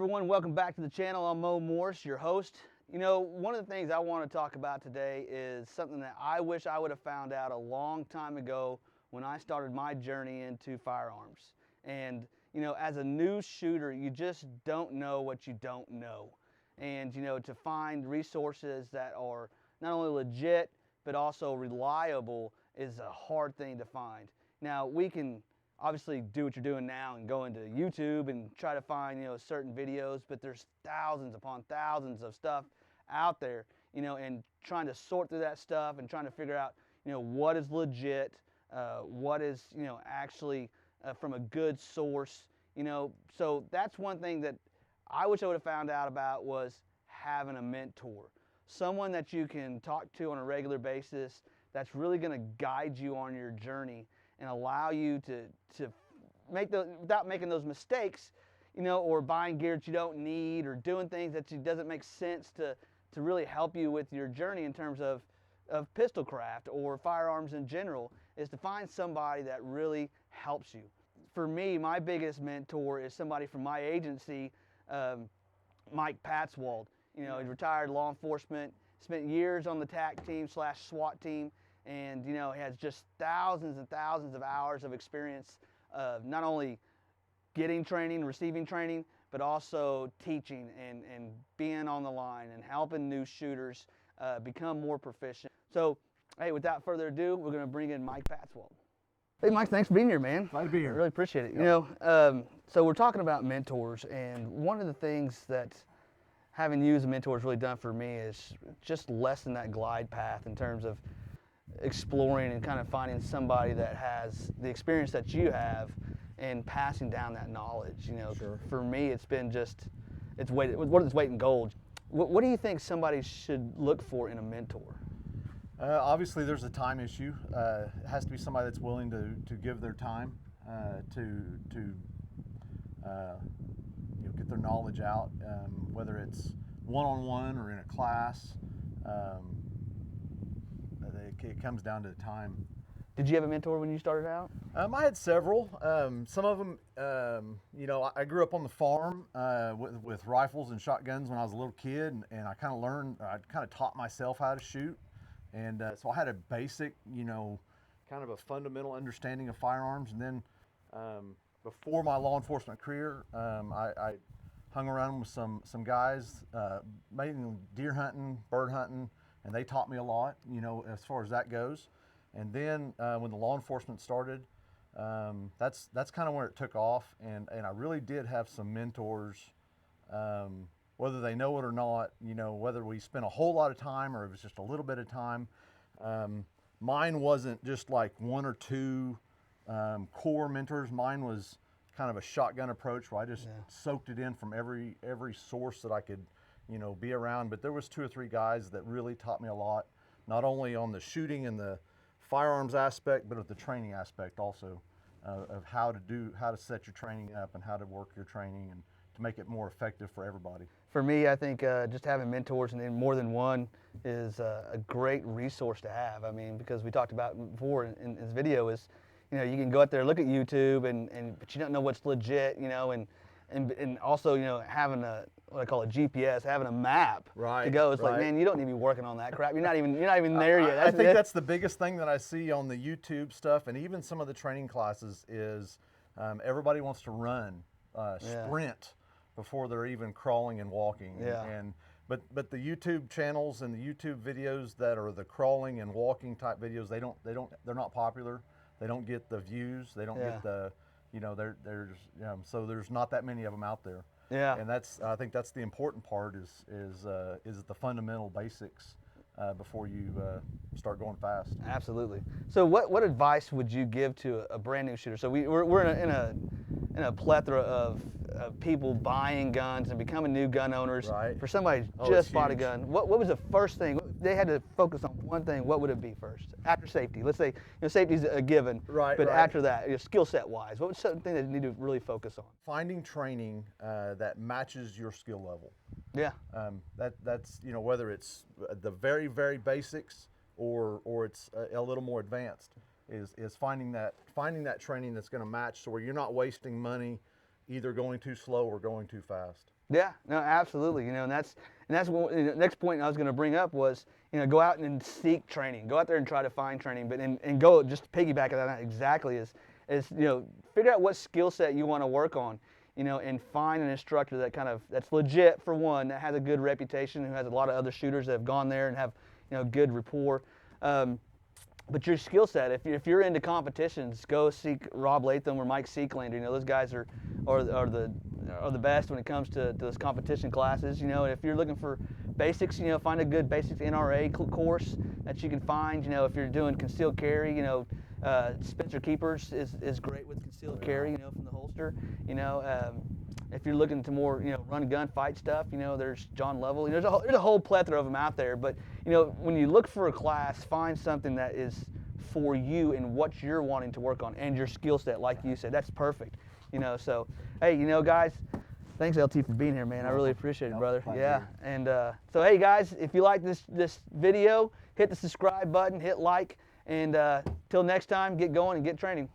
everyone, welcome back to the channel. I'm Mo Morse, your host. You know, one of the things I want to talk about today is something that I wish I would have found out a long time ago when I started my journey into firearms. And, you know, as a new shooter, you just don't know what you don't know. And, you know, to find resources that are not only legit, but also reliable is a hard thing to find. Now, we can obviously do what you're doing now and go into YouTube and try to find, you know, certain videos, but there's thousands upon thousands of stuff out there, you know, and trying to sort through that stuff and trying to figure out, you know, what is legit, what is, you know, actually from a good source, you know. So that's one thing that I wish I would have found out about, was having a mentor, someone that you can talk to on a regular basis that's really going to guide you on your journey and allow you to make without making those mistakes, you know, or buying gear that you don't need or doing things that doesn't make sense to really help you with your journey in terms of pistol craft or firearms in general, is to find somebody that really helps you. For me, my biggest mentor is somebody from my agency, Mike Patswold. You know, he's retired law enforcement, spent years on the TAC team / SWAT team, and, you know, he has just thousands and thousands of hours of experience of not only getting training, receiving training, but also teaching and being on the line and helping new shooters become more proficient. So, hey, without further ado, we're going to bring in Mike Patswold. Hey, Mike, thanks for being here, man. Glad to be here. I really appreciate it. Yep. You know, so we're talking about mentors, and one of the things that having you as a mentor has really done for me is just lessen that glide path in terms of exploring and kind of finding somebody that has the experience that you have and passing down that knowledge. You know, Sure. For me, it's been just, it's weight in gold. What do you think somebody should look for in a mentor? Obviously, there's a time issue. It has to be somebody that's willing to give their time to you know, get their knowledge out, whether it's one-on-one or in a class. It comes down to the time. Did you have a mentor when you started out? I had several. Some of them, you know, I grew up on the farm with rifles and shotguns when I was a little kid, and I kind of taught myself how to shoot. And so I had a basic, you know, kind of a fundamental understanding of firearms. And then before my law enforcement career, I hung around with some guys, mainly deer hunting, bird hunting, and they taught me a lot, you know, as far as that goes. And then when the law enforcement started, that's kind of where it took off. And I really did have some mentors, whether they know it or not, you know, whether we spent a whole lot of time or it was just a little bit of time. Mine wasn't just like one or two core mentors. Mine was kind of a shotgun approach where I just soaked it in from every source that I could, you know, be around. But there was 2 or 3 guys that really taught me a lot, not only on the shooting and the firearms aspect, but of the training aspect also, of how to set your training up and how to work your training and to make it more effective for everybody. For me, I think just having mentors, and then more than one, is a great resource to have. I mean, because we talked about before in this video is, you know, you can go out there, look at YouTube, but you don't know what's legit, you know, and also, you know, having what I call a GPS, having a map to go. It's like, man, you don't need to be working on that crap. You're not even there yet. I think that's the biggest thing that I see on the YouTube stuff, and even some of the training classes is everybody wants to run, sprint before they're even crawling and walking. But the YouTube channels and the YouTube videos that are the crawling and walking type videos, they're not popular. They don't get the views. They don't get the, you know, so there's not that many of them out there. Yeah. And I think that's the important part is the fundamental basics before you start going fast. Absolutely. So what advice would you give to a brand new shooter? So we're in a plethora of people buying guns and becoming new gun owners. Right. For somebody just bought a gun, what was the first thing? They had to focus on one thing. What would it be first? After safety, let's say, you know, safety's a given. Right. But after that, you know, skill set wise, what was something that you need to really focus on? Finding training that matches your skill level. Yeah. That's, you know, whether it's the very, very basics or it's a little more advanced, is finding that training that's going to match, so where you're not wasting money either going too slow or going too fast. Yeah, no, absolutely. And that's what, the next point I was going to bring up was, go out and seek training. Go out there and try to find training, but and go just piggyback on that exactly is figure out what skill set you want to work on, and find an instructor that's legit for one, that has a good reputation, who has a lot of other shooters that have gone there and have, good rapport. But your skill set, if you're into competitions, go seek Rob Latham or Mike Seeklander. Those guys are the best when it comes to those competition classes. And if you're looking for basics, find a good basics NRA course that you can find. If you're doing concealed carry, Spencer Keepers is great with concealed carry, from the holster. If you're looking to more, run gun fight stuff, there's John Lovell. There's a whole plethora of them out there. But when you look for a class, find something that is for you and what you're wanting to work on and your skill set, like you said. That's perfect. So hey, guys, thanks LT for being here, man. I really appreciate it, brother. Yeah. And so hey, guys, if you like this video, hit the subscribe button, hit like, and till next time, get going and get training.